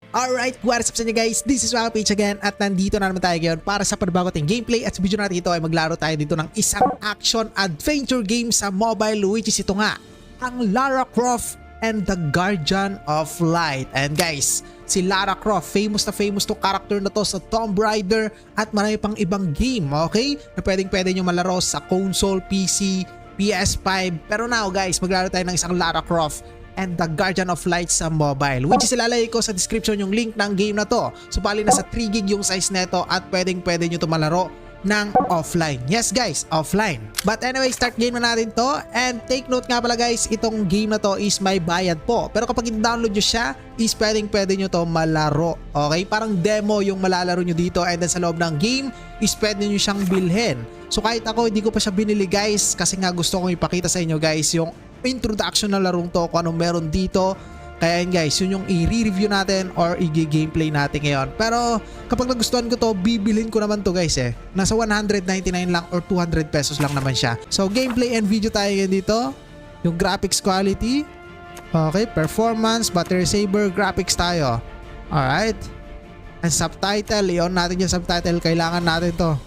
Alright, what's up sa inyo guys? This is Waka Peach again at nandito na naman tayo ngayon para sa panabago ting gameplay at sa video natin ito ay maglaro tayo dito ng isang action-adventure game sa mobile which is ito nga, ang Lara Croft and the Guardian of Light. And guys, si Lara Croft, famous to character na to sa Tomb Raider at marami pang ibang game, okay? Na pwedeng nyo malaro sa console, PC, PS5. Pero now guys, maglaro tayo ng isang Lara Croft and the Guardian of Light sa mobile, which is ilalagay ko sa description yung link ng game na to. So bali nasa 3 gig yung size neto at pwede nyo to malaro ng offline. Yes guys, offline. But anyway, start game na natin to. And take note nga pala guys, itong game na to is may bayad po. Pero kapag i-download nyo siya, is pwede nyo to malaro. Okay? Parang demo yung malalaro nyo dito. And then sa loob ng game, is pwede nyo siyang bilhin. So kahit ako, hindi ko pa siya binili guys. Kasi nga gusto kong ipakita sa inyo guys yung introduction na larong to, kung anong meron dito. Kaya yun guys, yun yung i-review natin or i-gameplay natin ngayon. Pero kapag nagustuhan ko to, bibilhin ko naman to guys eh. Nasa 199 lang or 200 pesos lang naman siya. So gameplay and video tayo ngayon dito. Yung graphics quality. Okay, performance, battery saver, graphics tayo. Alright. And subtitle, i-on natin yung subtitle. Kailangan natin to.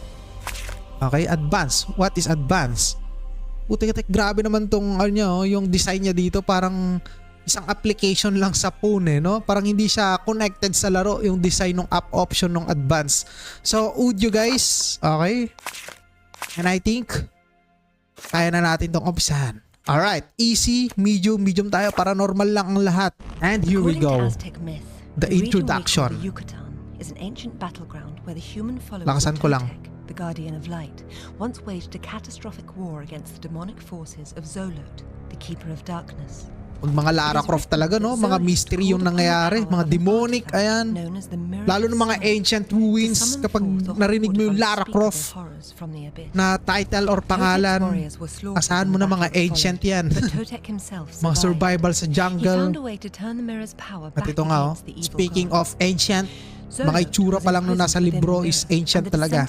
Okay, advance. What is advance? Putik-tik, grabe naman tong yung design niya dito, parang isang application lang sa phone eh, no? Parang hindi siya connected sa laro yung design ng app option ng advance. So, audio guys, okay? And I think kaya na natin tong umpisahan. Alright, easy, medium tayo para normal lang ang lahat. And here we go. The introduction. Lakasan ko lang. The Guardian of Light, once waged a catastrophic war against the demonic forces of Zolot, the Keeper of Darkness. Pag mga Lara Croft talaga, no? Mga mystery yung nangyayari, mga demonic, ayan. Lalo ng mga ancient ruins, kapag narinig mo yung Lara Croft na title or pangalan, asahan mo na mga ancient yan. Mga survival sa jungle. At ito nga, oh, speaking of ancient, mga itsura pa lang nung nasa libro is ancient talaga.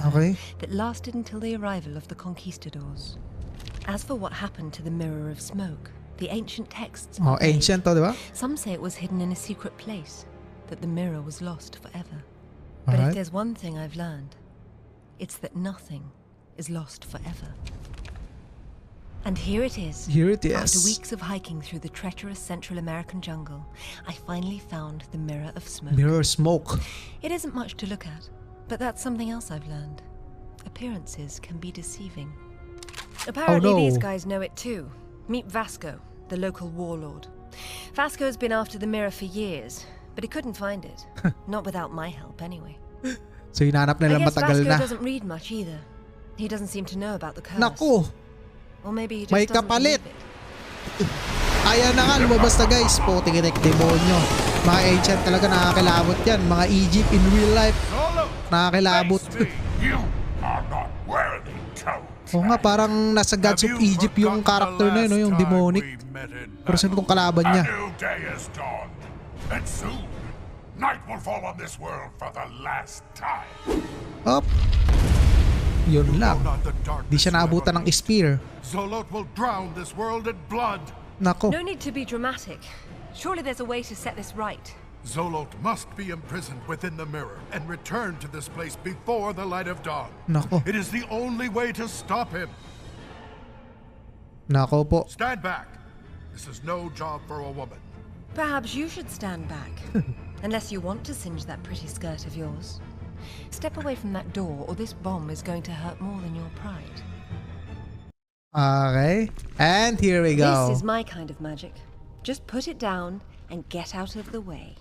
Okay. As for what happened to the Mirror of Smoke, the ancient texts ancient to, di ba? Some say it was hidden in a secret place, that the mirror was lost forever. But if there's one thing I've learned, it's that nothing is lost forever. And here it is. Here it is. After weeks of hiking through the treacherous Central American jungle, I finally found the Mirror of Smoke. Mirror of Smoke. It isn't much to look at, but that's something else I've learned. Appearances can be deceiving. Apparently these guys know it too. Meet Vasco, the local warlord. Vasco's been after the mirror for years, but he couldn't find it. Not without my help anyway. So hinanap nila matagal na. Vasco doesn't read much either. He doesn't seem to know about the curse. Naku! Or maybe he just may kapalit! Ayan na nga, lumabas na guys. Putik-tik, demonyo. Mga ancient talaga, nakakilabot yan. Mga Egypt in real life. Nakakilabot. Oo nga, parang nasa Gods of Egypt yung character na yun, yung demonic. Pero sino itong kalaban niya? Up! Yun lang. Di siya naabutan ng spear. Nako. No need to be dramatic. Surely there's a way to set this right. Zolot must be imprisoned within the mirror and return to this place before the light of dawn. Nako. It is the only way to stop him. Nako po. Stand back. This is no job for a woman. Perhaps you should stand back. Unless you want to singe that pretty skirt of yours. Step away from that door or this bomb is going to hurt more than your pride. Okay. And here we go. This is my kind of magic. Just put it down and get out of the way.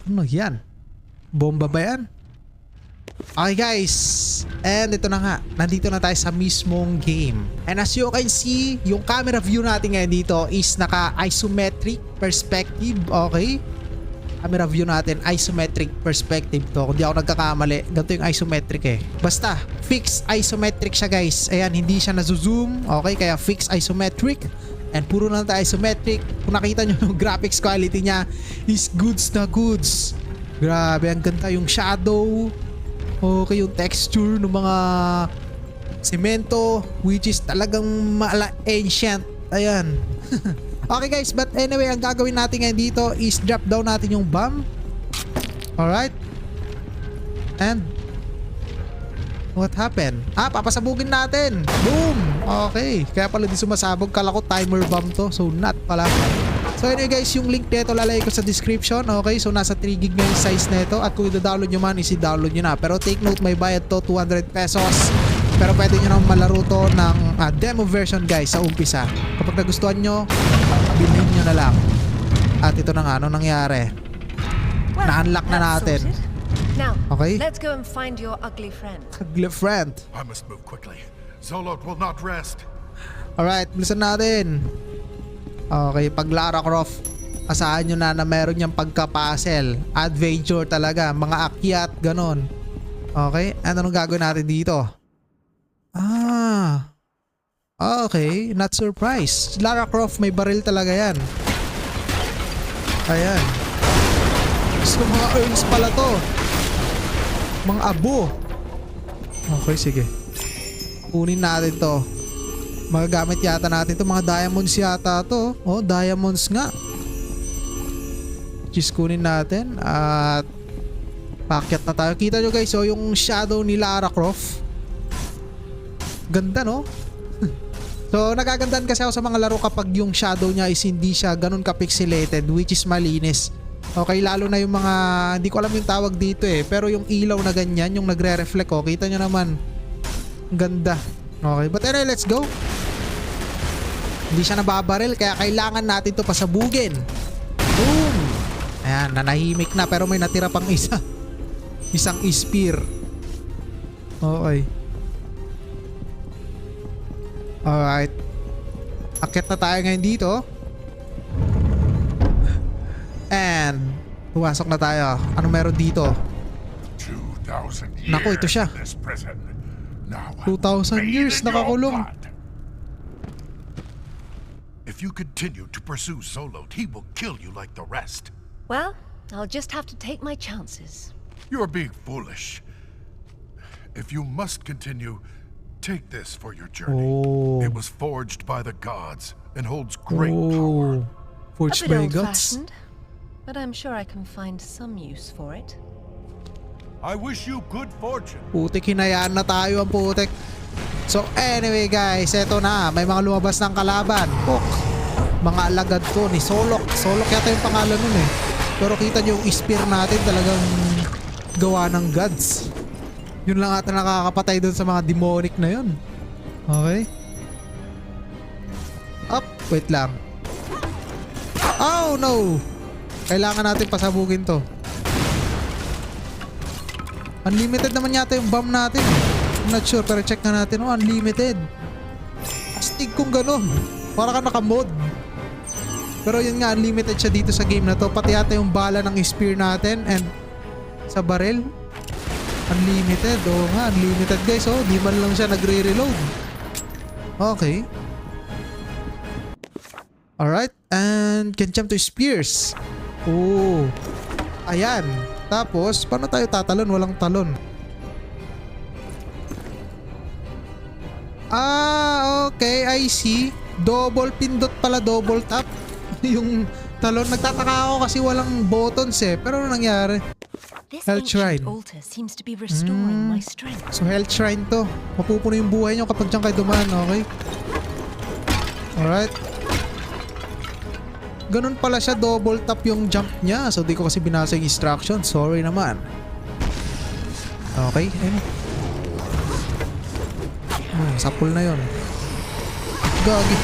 Ano yan? Bomba ba yan? Okay guys, and ito na nga, nandito na tayo sa mismong game. And as you can see, yung camera view natin ngayon dito is naka-isometric perspective, okay? Camera view natin, isometric perspective to. Kung di ako nagkakamali, ganito yung isometric eh. Basta, fixed isometric siya guys. Ayan, hindi siya na-zoom, okay? Kaya fixed isometric. And puro na tayo isometric. Kung nakita nyo yung graphics quality niya is goods na goods. Grabe, ang ganda yung shadow. Okay, yung texture ng mga semento, which is talagang ancient. Ayan. Okay guys, but anyway, ang gagawin natin ngayon dito is drop down natin yung bomb. Alright. And what happened? Papasabugin natin. Boom! Okay. Kaya pala di sumasabog. Kala ko timer bomb to. So not pala. So anyway guys, yung link nito lalagay ko sa description. Okay, so nasa 3 gig na yung size nito. At kung i-download nyo man, isi-download nyo na. Pero take note, may bayad to, 200 pesos. Pero pwede nyo naman malaro to ng demo version guys sa umpisa. Kapag nagustuhan nyo, bilhin nyo na lang. At ito na nga, ano nangyari? Well, Na-unlock na that's natin. sorted. Now, Okay. let's go and find your ugly friend. Ugly friend. I must move quickly. Zolot will not rest. Alright, bilisan natin. Okay, pag Lara Croft, asahan nyo na meron niyang pagka-puzzle. Adventure talaga, mga akyat, ganon. Okay, anong gagawin natin dito? Okay, not surprised. Lara Croft, may baril talaga yan. Ayan. So mga earns pala to. Mga abo. Okay, sige. Kunin natin to. Magagamit yata natin to. Mga diamonds yata to. Oh, diamonds nga. Just kunin natin. At pakyat na tayo. Kita nyo guys, oh, yung shadow ni Lara Croft. Ganda, no? So, nagagandaan kasi ako sa mga laro kapag yung shadow niya is hindi siya ganun ka-pixelated, which is malinis. Okay, lalo na yung mga, hindi ko alam yung tawag dito eh, pero yung ilaw na ganyan, yung nagre-reflect, oh, kita nyo naman. Ang ganda. Okay, but anyway, let's go. Hindi siya nababaril, kaya kailangan natin to pasabugin. Boom! Ayan, nanahimik na, pero may natira pang isa. Isang spear. Okay. Alright. Akit na tayo ngayon dito. And pumasok na tayo. Ano meron dito? 2,000 years. Naku, ito siya. in this prison. Now 2,000 years bathe in your nakakulong. blood. If you continue to pursue Zolot, he will kill you like the rest. Well, I'll just have to take my chances. You're being foolish. If you must continue, take this for your journey. Oh. It was forged by the gods and holds great power. Oh. Forged A bit by gods. old-fashioned, but I'm sure I can find some use for it. I wish you good fortune. Putik, hinayaan na tayo ang putik. So anyway guys, eto na. May mga lumabas ng kalaban. Pok. Mga alagad to ni Solok. Solok yata yung pangalan nun eh. Pero kita nyo yung spear natin talagang gawa ng gods. Yun lang ata nakakapatay dun sa mga demonic na yun. Okay. Up. Wait lang. Oh no. Kailangan natin pasabugin to. Unlimited naman yata yung bomb natin. I'm not sure, pero check na natin. Oh, unlimited. Astig kung ganun. Para ka naka-mod. Pero yun nga, unlimited siya dito sa game na to. Pati yata yung bala ng spear natin and sa barrel. Unlimited. Oo nga, unlimited guys. Oh, di man lang siya nagre-reload. Okay. Alright. And can jump to spears. Oh. Ayan. Tapos, paano tayo tatalon? Walang talon. Okay. I see. Double pindot pala. Double tap. Yung talon. Nagtataka ako kasi walang buttons eh. Pero ano nangyari? This Health shrine. ancient altar seems to be restoring my strength. So health shrine to. Mapupuno yung buhay nyo kapag dyan kayo dumaan. Okay? Alright. Ganun pala siya, double tap yung jump niya. So di ko kasi binasa yung instruction. Sorry naman. Okay, ayun. Sapul na yon. Gagi.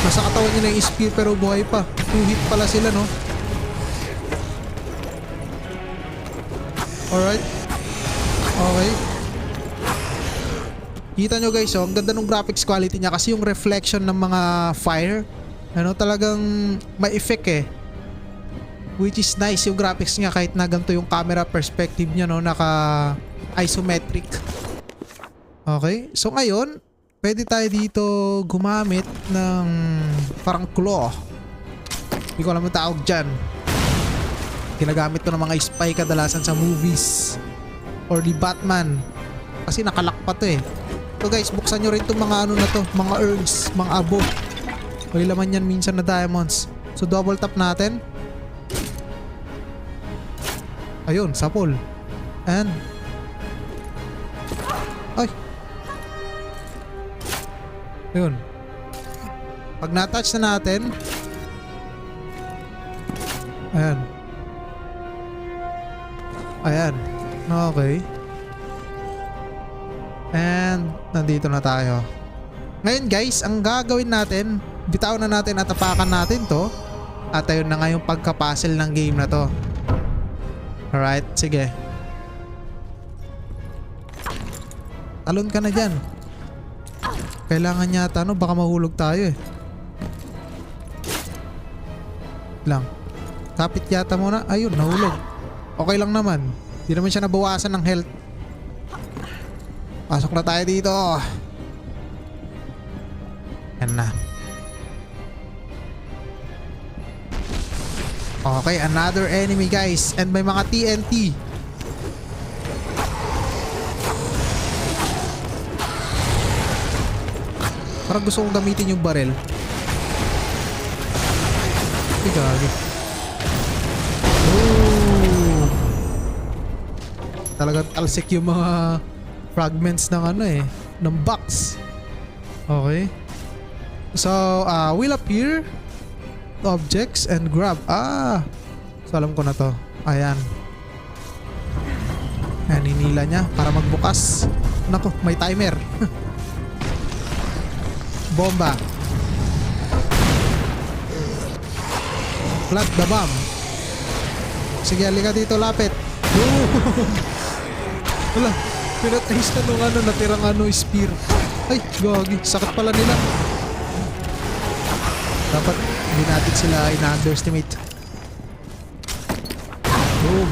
Nasa katawan niya na yung spear pero buhay pa. 2 hit pala sila, no? Alright. Okay. Kita nyo guys, oh, ang ganda ng graphics quality niya kasi yung reflection ng mga fire, ano, talagang may effect eh. Which is nice yung graphics niya kahit na ganito yung camera perspective niya, no, naka isometric. Okay, so ngayon, pwede tayo dito gumamit ng parang claw. Hindi ko alam yung tawag dyan. Ginagamit to ng mga spy kadalasan sa movies or di Batman kasi nakalak pa to eh. So guys, buksan nyo rin itong mga ano na to, mga herbs, mga abo. May laman yan minsan na diamonds. So double tap natin. Ayun, sapol. And ay. Ayun. Pag na-touch na natin, ayan. Ayan. Okay. And nandito na tayo. Ngayon guys, ang gagawin natin, bitawan na natin at tapakan natin to. At ayun na nga yung pagka-puzzle ng game na to. Alright, sige. Talon ka na dyan. Kailangan yata ano, baka mahulog tayo eh. Lang. Kapit yata muna. Ayun, nahulog. Okay lang naman. Hindi naman siya nabawasan ng health. Pasok na tayo dito. Yan na. Okay, another enemy guys. And may mga TNT. Parang gusto kong gamitin yung barrel. Ay, gagi. Oh. Talagang talsik yung mga fragments ng ano eh, ng box. Okay. So, will appear objects and grab. So alam ko na to. Ayan. Ayan, hinila niya para magbukas. Nako, may timer. Bomba. Plant the bomb. Sige, halika dito, lapit. Wala, pinatays na nung ano, natirang ano, spear. Ay, gagi, sakit pala nila. Dapat hindi natin sila ina-underestimate. Boom.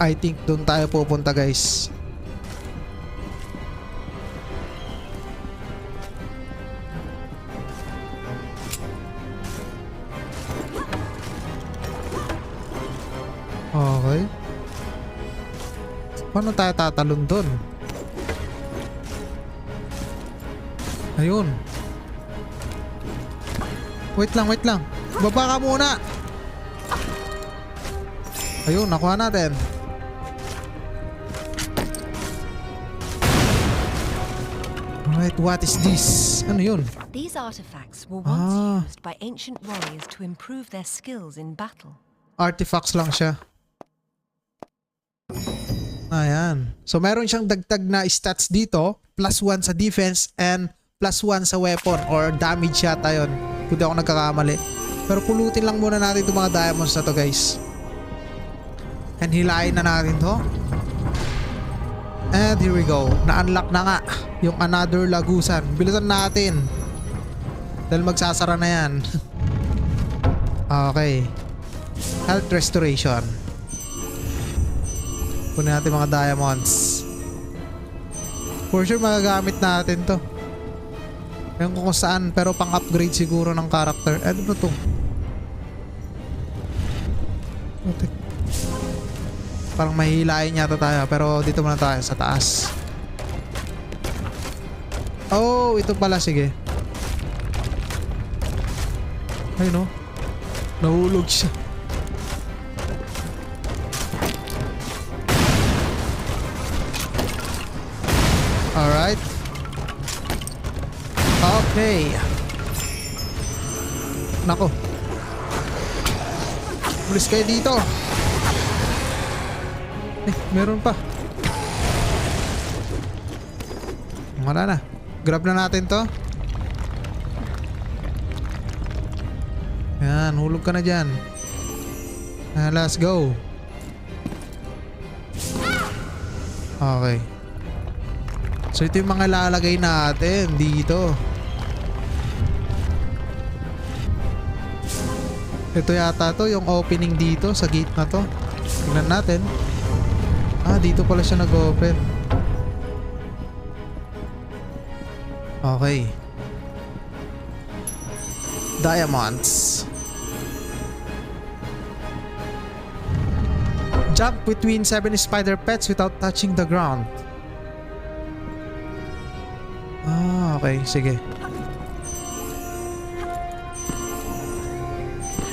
I think doon tayo pupunta guys. Okay. Paano tayo tatalon doon? Ayun. Wait lang, wait lang. Baba ka muna. Ayun, nakuha natin. Alright, what is this? Ano yun? These artifacts were once used by ancient warriors to improve their skills in battle. Artifacts lang siya. Ayan. So meron siyang dagdag na stats dito. +1 sa defense and +1 sa weapon or damage yata yun. Kung di ako nagkakamali. Pero pulutin lang muna natin itong mga diamonds na to guys. And hilahin na natin to. And here we go. Na-unlock na nga yung another lagusan. Bilisan natin. Dahil magsasara na yan. Okay. Health restoration. Kunin natin mga diamonds. For sure magagamit natin to. Ewan ko kung saan, pero pang upgrade siguro ng character. Ano ba to? Parang mahihilain yata tayo, pero dito muna tayo sa taas. Oh, ito pala, sige. Ay no, nahulog siya. Alright. Okay. Nako. Pulis kayo dito. Meron pa. Wala na. Grab na natin to. Yan, hulog ka na dyan. Let's go. Okay. So ito yung mga lalagay natin dito. Ito yata to, yung opening dito sa gate na to. Tingnan natin. Dito pala siya nag-open. Okay. Diamonds. Jump between 7 spider pets without touching the ground. Ah, okay. Sige.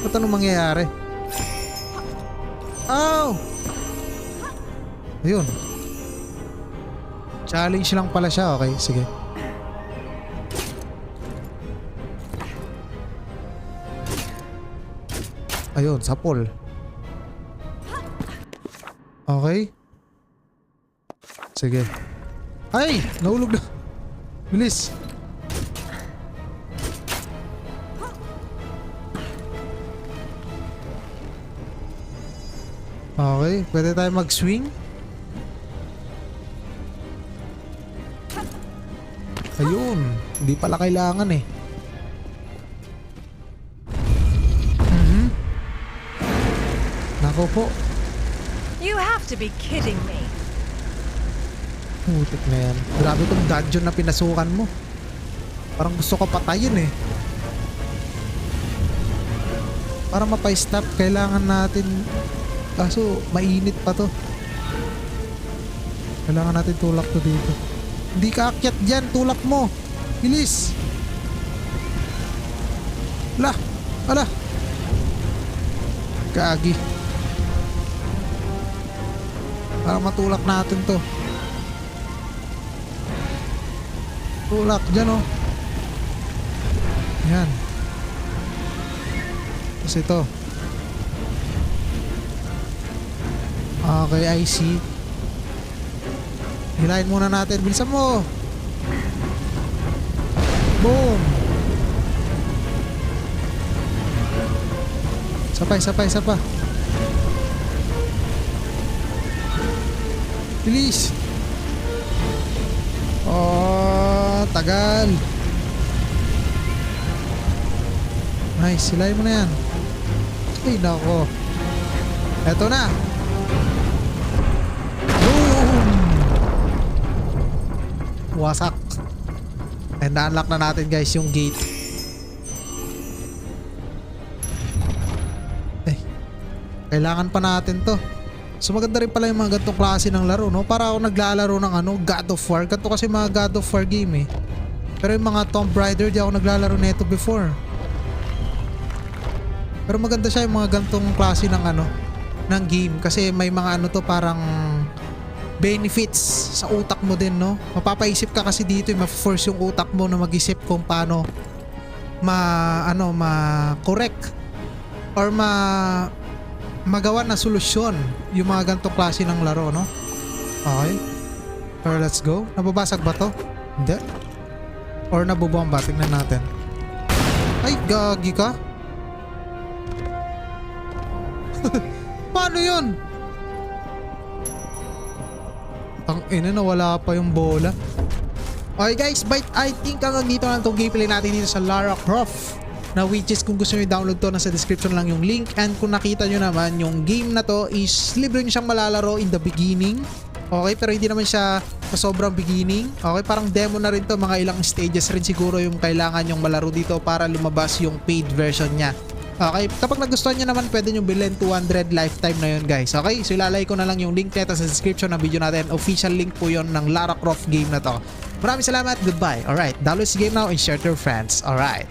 Ba't anong mangyayari? Oh! Ayun. Challenge lang pala siya. Okay, sige. Ayun, sapol. Okay. Sige. Ay! Nahulog na. Bilis. Okay, pwede tayo mag-swing. Ayun, hindi pala kailangan eh. Nako po. You have to be kidding me. Putik na yan. Grabe tong dungeon na pinasukan mo. Parang gusto ko patayin eh. Para mapa-stop, kailangan natin... Kaso, mainit pa to. Kailangan natin tulak to dito. Hindi ka akyat dyan, tulak mo. Bilis. Ala, ala. Kaagi. Para matulak natin to. Tulak dyan oh. Yan. Tapos ito. Okay, I see. Hilahin muna natin. Bilisan mo. Boom. Sapay, sapay, sapa. Bilis. Oh, tagal. Nice, hilahin mo na yan. Ay, nako. Eto na. Boom! Wasak. And na-unlock na natin guys yung gate. Eh, kailangan pa natin to. So maganda rin pala yung mga ganitong klase ng laro, no? Para ako naglalaro ng God of War. Ganito kasi mga God of War game eh. Pero yung mga Tomb Raider, di ako naglalaro nito before. Pero maganda siya yung mga ganitong klase ng ng game. Kasi may mga parang benefits sa utak mo din, no? Mapapaisip ka kasi dito, ma-force yung utak mo na mag-isip kung paano ma-correct or magawa na solusyon yung mga ganitong klase ng laro, no? Okay. Or let's go. Nababasag ba to? Hindi. Or nabubomba? Tingnan natin. Ay, gagi ka? Paano yun? Ang ina, nawala pa yung bola. Okay guys, but I think hanggang dito lang itong gameplay natin dito sa Lara Croft. Na which is kung gusto nyo i-download to, nasa description lang yung link. And kung nakita nyo naman, yung game na to is libre nyo siyang malalaro in the beginning. Okay, pero hindi naman siya sa sobrang beginning. Okay, parang demo na rin to, mga ilang stages rin siguro yung kailangan yung malaro dito para lumabas yung paid version niya. Okay, kapag nagustuhan nyo naman, pwede nyo bilhin 200 lifetime na yun guys. Okay, so ilalagay ko na lang yung link nito sa description ng video natin. Official link po yun ng Lara Croft game na to. Maraming salamat, goodbye. Alright, download si game now and share to your friends. Alright.